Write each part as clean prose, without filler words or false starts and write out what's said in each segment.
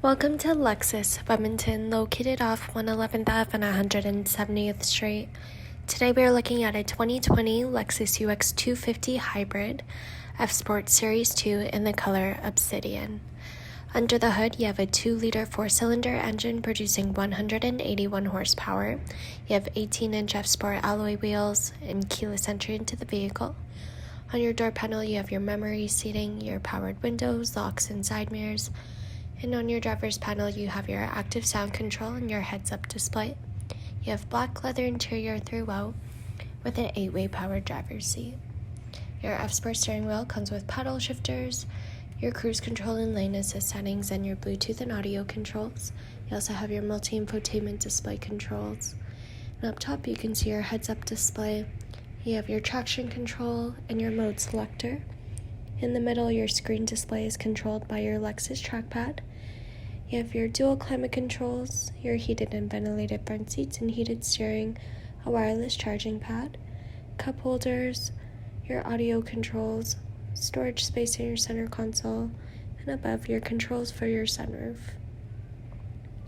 Welcome to Lexus of Edmonton, located off 111th Ave and 170th Street. Today we are looking at a 2020 Lexus UX 250 Hybrid F-Sport Series 2 in the color Obsidian. Under the hood, you have a 2-liter 4-cylinder engine producing 181 horsepower. You have 18-inch F-Sport alloy wheels and keyless entry into the vehicle. On your door panel, you have your memory seating, your powered windows, locks, and side mirrors. And on your driver's panel, you have your active sound control and your heads-up display. You have black leather interior throughout with an 8-way powered driver's seat. Your F-Sport steering wheel comes with paddle shifters, your cruise control and lane assist settings, and your Bluetooth and audio controls. You also have your multi-infotainment display controls. And up top, you can see your heads-up display. You have your traction control and your mode selector. In the middle, your screen display is controlled by your Lexus trackpad. You have your dual climate controls, your heated and ventilated front seats and heated steering, a wireless charging pad, cup holders, your audio controls, storage space in your center console, and above your controls for your sunroof.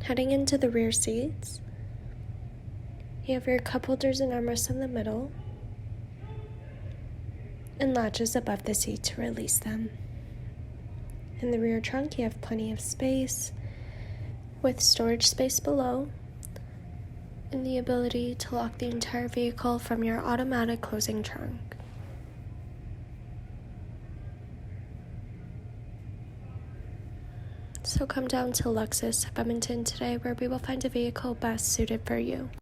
Heading into the rear seats, you have your cup holders and armrests in the middle, and latches above the seat to release them. In the rear trunk, you have plenty of space, with storage space below, and the ability to lock the entire vehicle from your automatic closing trunk. So come down to Lexus of Edmonton today, where we will find a vehicle best suited for you.